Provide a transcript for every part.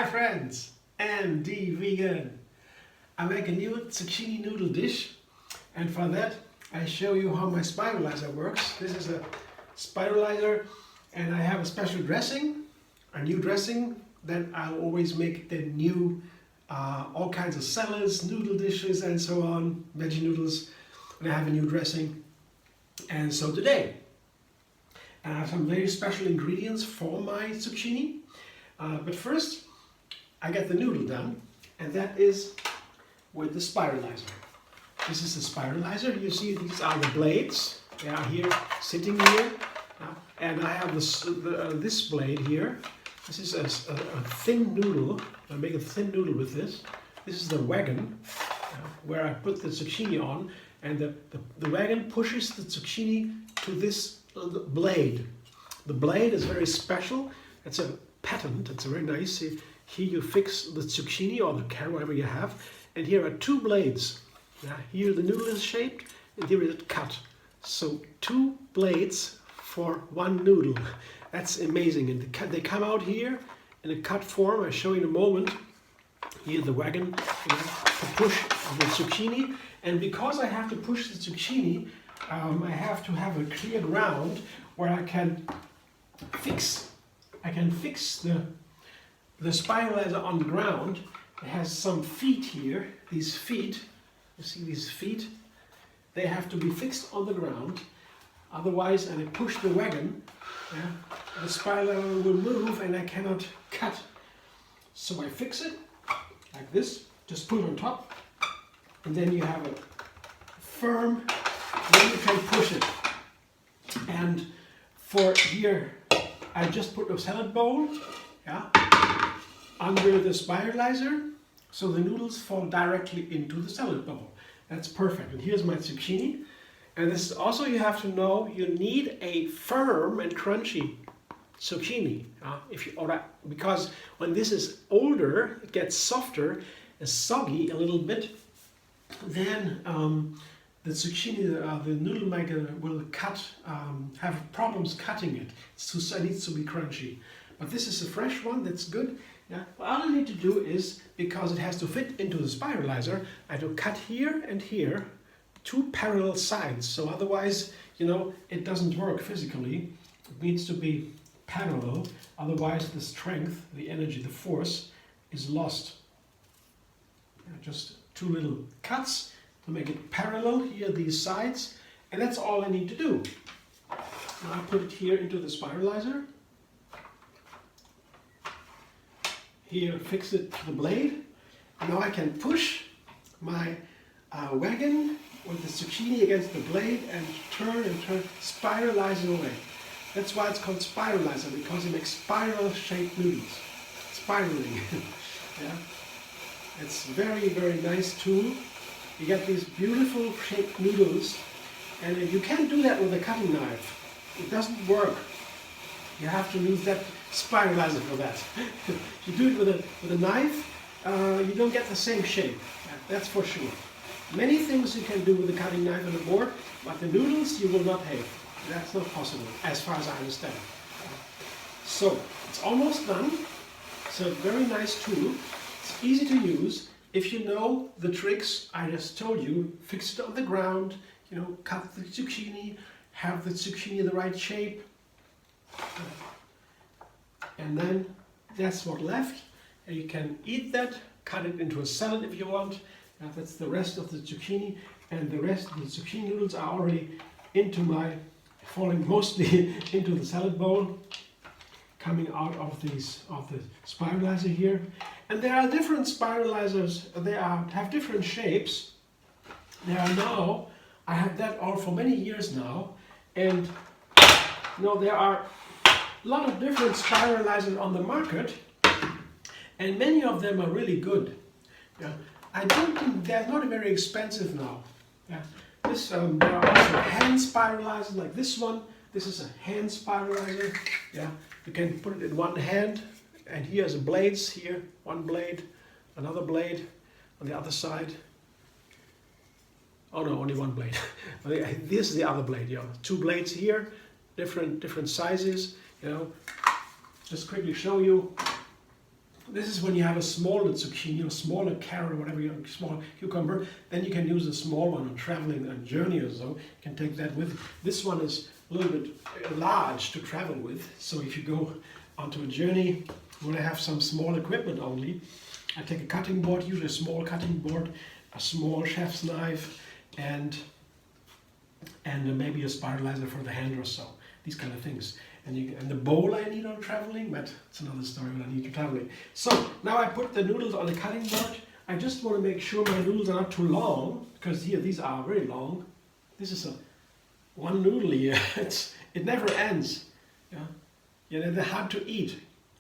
Hi friends, MD Vegan. I make a new zucchini noodle dish, and for that I show you how my spiralizer works. This is a spiralizer and I have a special dressing, a new dressing. Then I'll always make the new all kinds of salads, noodle dishes and so on, veggie noodles, and I have a new dressing. And so today I have some very special ingredients for my zucchini. But first I get the noodle done, and that is with the spiralizer. This is the spiralizer. You see these are the blades. They are here, sitting here. And I have this blade here. This is a thin noodle. I make a thin noodle with this. This is the wagon where I put the zucchini on, and the wagon pushes the zucchini to this blade. The blade is very special. It's a patent. It's very nice. Here you fix the zucchini or the carrot, whatever you have, and here are two blades. Here the noodle is shaped, and here is it cut. So two blades for one noodle. That's amazing. And they come out here in a cut form. I'll show you in a moment. Here the wagon to push the zucchini, and because I have to push the zucchini, I have to have a clear ground where I can fix the spiralizer on the ground. It has some feet here. These feet, you see these feet? They have to be fixed on the ground. Otherwise, and I push the wagon, the spiralizer will move and I cannot cut. So I fix it like this, just put it on top, and then you have a firm, then you can push it. And for here, I just put a salad bowl under the spiralizer, so the noodles fall directly into the salad bowl. That's perfect. And here's my zucchini. And this is also, you have to know, you need a firm and crunchy zucchini. Because when this is older, it gets softer and soggy a little bit. Then the zucchini, the noodle maker will have problems cutting it. It needs to be crunchy. But this is a fresh one, that's good. All I need to do is, because it has to fit into the spiralizer, I have to cut here and here, two parallel sides. So otherwise, it doesn't work physically. It needs to be parallel. Otherwise, the strength, the energy, the force is lost. Just two little cuts to make it parallel here, these sides, and that's all I need to do. Now I put it here into the spiralizer. Here, fix it to the blade, and now I can push my wagon with the zucchini against the blade and turn, spiralize it away. That's why it's called spiralizer, because it makes spiral-shaped noodles. Spiraling. It's a very, very nice tool. You get these beautiful shaped noodles, and you can't do that with a cutting knife. It doesn't work. You have to use that spiralizer for that. If you do it with a knife, you don't get the same shape. That's for sure. Many things you can do with a cutting knife and a board, but the noodles you will not have. That's not possible, as far as I understand. So, it's almost done. It's a very nice tool. It's easy to use. If you know the tricks I just told you, fix it on the ground, cut the zucchini, have the zucchini the right shape, and then that's what's left. And you can eat that, cut it into a salad if you want. That's the rest of the zucchini, and the rest of the zucchini noodles are already falling mostly into the salad bowl, coming out of the spiralizer here. And there are different spiralizers. They have different shapes. I have that all for many years now, and there are a lot of different spiralizers on the market, and many of them are really good. I don't think they're not very expensive now. There are also hand spiralizers like this one. This is a hand spiralizer. You can put it in one hand, and here's the blades. Here, one blade, another blade on the other side. Oh no, only one blade. This is the other blade. Two blades here, different sizes. Just quickly show you. This is when you have a smaller zucchini or smaller carrot or whatever, small cucumber, then you can use a small one on traveling on journey or so. You can take that with. This one is a little bit large to travel with. So if you go onto a journey, you want to have some small equipment only. I take a cutting board, usually a small cutting board, a small chef's knife, and maybe a spiralizer for the hand or so. These kind of things. And the bowl I need on traveling, but it's another story when I need to traveling. So now I put the noodles on the cutting board. I just want to make sure my noodles are not too long, because here these are very long. This is one noodle here. It never ends. Yeah, they're hard to eat.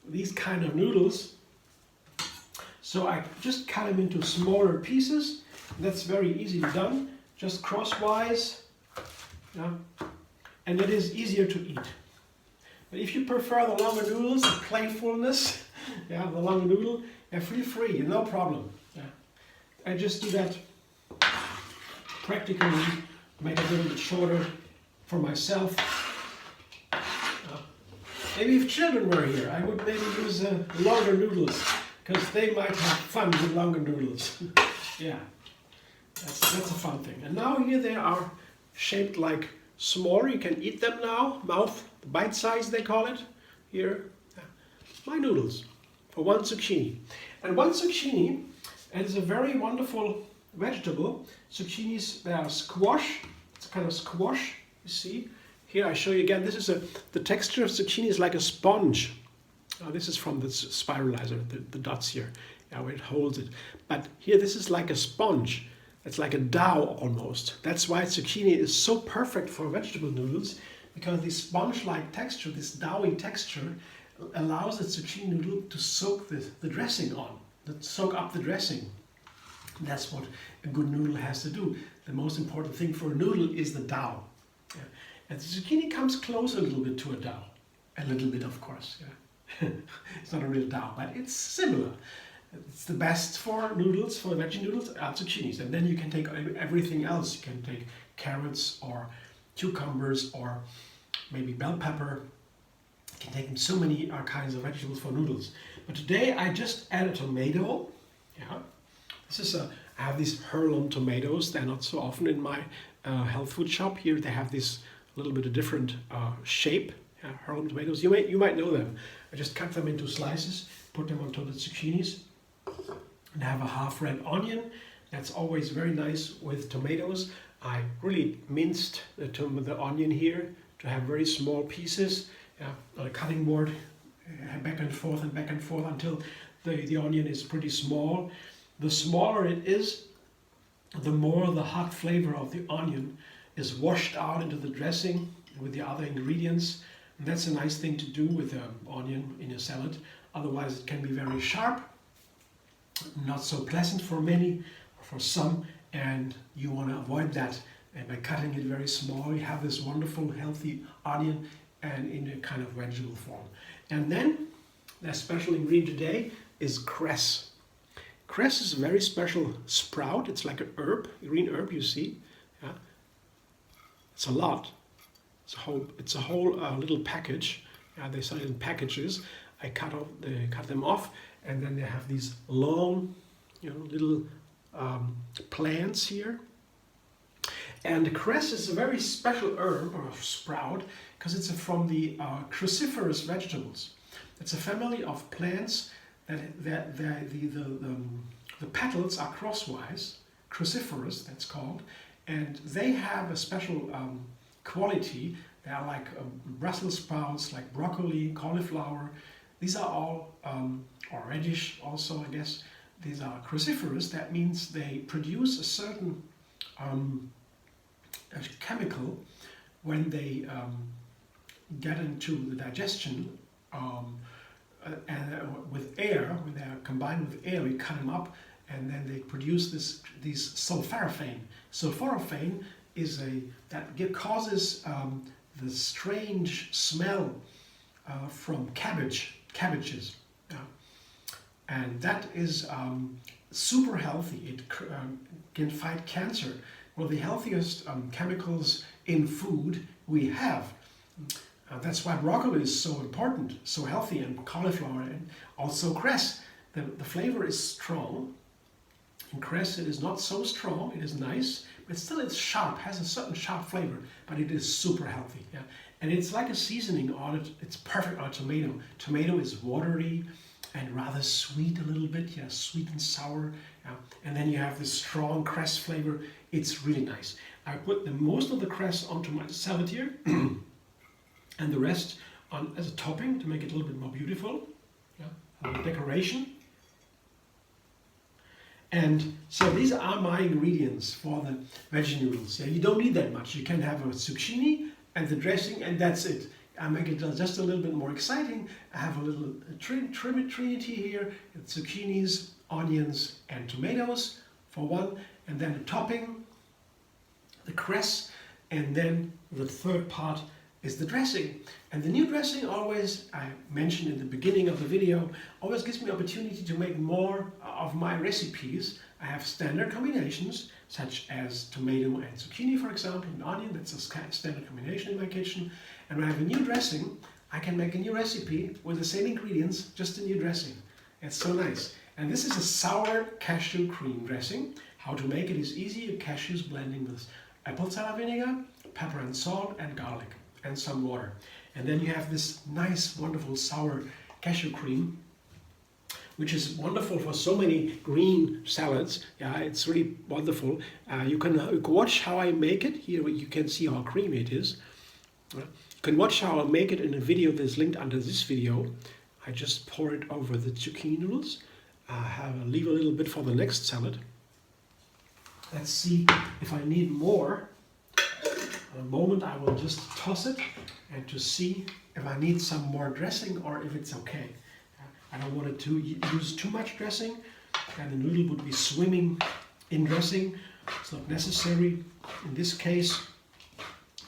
These kind of noodles. So I just cut them into smaller pieces. That's very easily done. Just crosswise. Yeah, and it is easier to eat. But if you prefer the longer noodles, the playfulness, yeah, the longer noodle, feel free, no problem. Yeah. I just do that practically, make it a little bit shorter for myself. Maybe if children were here, I would maybe use longer noodles, because they might have fun with longer noodles. Yeah, that's a fun thing. And now here they are shaped like smaller. You can eat them now, mouth. Bite size they call it here. My noodles for one zucchini. And one zucchini, it is a very wonderful vegetable. Zucchinis, they are squash. It's a kind of squash, you see. Here I show you again, this is the texture of zucchini is like a sponge. This is from the spiralizer, the dots here, where it holds it. But here this is like a sponge. It's like a dough almost. That's why zucchini is so perfect for vegetable noodles, because this sponge-like texture, this doughy texture, allows the zucchini noodle to soak the dressing on, to soak up the dressing. That's what a good noodle has to do. The most important thing for a noodle is the dough. Yeah. And the zucchini comes close a little bit to a dough. A little bit, of course. Yeah. It's not a real dough, but it's similar. It's the best for noodles, for veggie noodles, are zucchinis. And then you can take everything else. You can take carrots or cucumbers or maybe bell pepper. You can take so many kinds of vegetables for noodles. But today I just added tomato. Yeah, this is I have these heirloom tomatoes. They're not so often in my health food shop. Here they have this little bit of different shape. Yeah, heirloom tomatoes. You might know them. I just cut them into slices, put them onto the zucchinis, and have a half red onion. That's always very nice with tomatoes. I really minced the onion here to have very small pieces on a cutting board, back and forth until the onion is pretty small. The smaller it is, the more the hot flavor of the onion is washed out into the dressing with the other ingredients. And that's a nice thing to do with onion in a salad. Otherwise it can be very sharp, not so pleasant for many, for some, and you want to avoid that. And by cutting it very small, you have this wonderful, healthy onion and in a kind of vegetable form. And then the special ingredient today is cress. Cress is a very special sprout. It's like an herb, green herb, you see. Yeah. It's a lot. It's a whole little package. They sell it in packages. I cut them off, and then they have these long, little plants here. And the cress is a very special herb or sprout because it's from the cruciferous vegetables. It's a family of plants that the petals are crosswise, cruciferous that's called, and they have a special quality. They are like Brussels sprouts, like broccoli, cauliflower. These are all, or radish also, I guess. These are cruciferous. That means they produce a certain a chemical when they get into the digestion with air. When they are combined with air, we cut them up, and then they produce these sulforaphane. Sulforaphane is that causes the strange smell from cabbages, and that is super healthy. It can fight cancer. One of the healthiest chemicals in food we have. That's why broccoli is so important, so healthy, and cauliflower, and also cress. The flavor is strong. In Cress it is not so strong, it is nice, but still it's sharp, has a certain sharp flavor, but it is super healthy. Yeah? And it's like a seasoning on it, it's perfect on a tomato. Tomato is watery and rather sweet a little bit, yeah, sweet and sour. Yeah? And then you have this strong Cress flavor, it's really nice. I put most of the Cress onto my salad here, and the rest on as a topping to make it a little bit more beautiful, yeah? A little decoration. And so these are my ingredients for the veggie noodles. Yeah, you don't need that much. You can have a zucchini and the dressing, and that's it. I make it just a little bit more exciting. I have a little trinity here: zucchinis, onions, and tomatoes for one, and then the topping, the cress, and then the third part is the dressing. And the new dressing always, I mentioned in the beginning of the video, always gives me opportunity to make more of my recipes. I have standard combinations, such as tomato and zucchini, for example, and onion. That's a standard combination in my kitchen. And when I have a new dressing, I can make a new recipe with the same ingredients, just a new dressing. It's so nice. And this is a sour cashew cream dressing. How to make it is easy. Cashews blending with apple cider vinegar, pepper and salt, and garlic, and some water. And then you have this nice, wonderful sour cashew cream, which is wonderful for so many green salads. Yeah, it's really wonderful. You can watch how I make it. Here you can see how creamy it is. You can watch how I make it in a video that's linked under this video. I just pour it over the zucchini noodles. Leave a little bit for the next salad. Let's see if I need more. In a moment I will just toss it and to see if I need some more dressing or if it's okay. I don't want to use too much dressing, and the noodle would be swimming in dressing. It's not necessary in this case.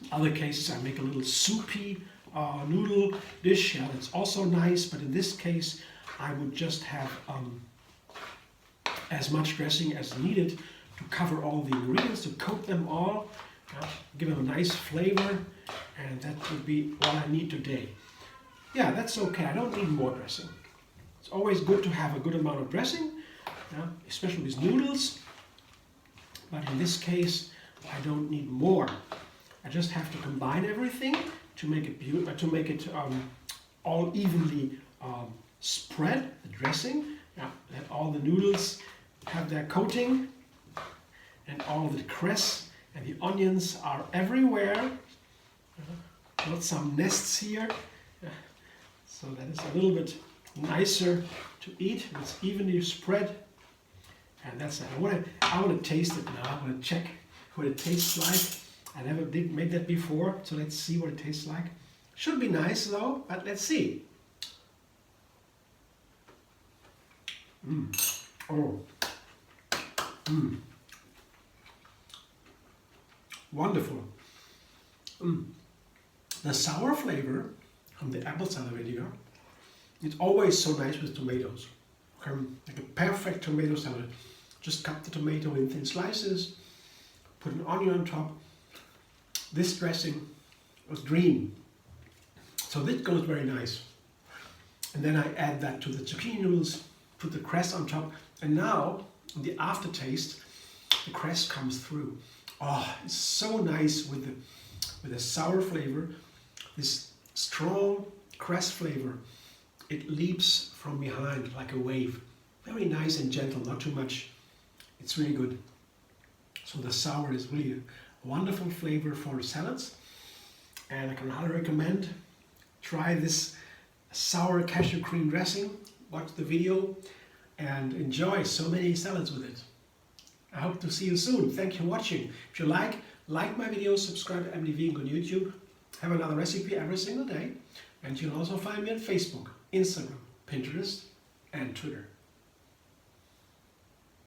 In other cases I make a little soupy noodle dish. Yeah, that's also nice, but in this case I would just have as much dressing as needed to cover all the ingredients, to coat them all. Give them a nice flavor, and that would be all I need today. Yeah, that's okay. I don't need more dressing. It's always good to have a good amount of dressing, especially with noodles. But in this case, I don't need more. I just have to combine everything to make it all evenly spread. The dressing, let all the noodles have their coating, and all the cress and the onions are everywhere. Got some nests here, so that is a little bit nicer to eat. It's evenly spread, and that's it. I want to taste it now. I want to check what it tastes like. I never did make that before, so let's see what it tastes like. Should be nice though, but let's see. Oh. Wonderful. The sour flavor from the apple cider vinegar, it's always so nice with tomatoes. Like a perfect tomato salad. Just cut the tomato in thin slices, put an onion on top. This dressing was green, so this goes very nice. And then I add that to the zucchini noodles, put the cress on top, and now in the aftertaste, the cress comes through. Oh, it's so nice with the sour flavor, this strong cress flavor. It leaps from behind like a wave. Very nice and gentle, not too much. It's really good. So the sour is really a wonderful flavor for salads, and I can highly recommend. Try this sour cashew cream dressing, watch the video, and enjoy so many salads with it. I hope to see you soon. Thank you for watching. If you like my videos, subscribe to MDV on YouTube. Have another recipe every single day. And you'll also find me on Facebook, Instagram, Pinterest, and Twitter.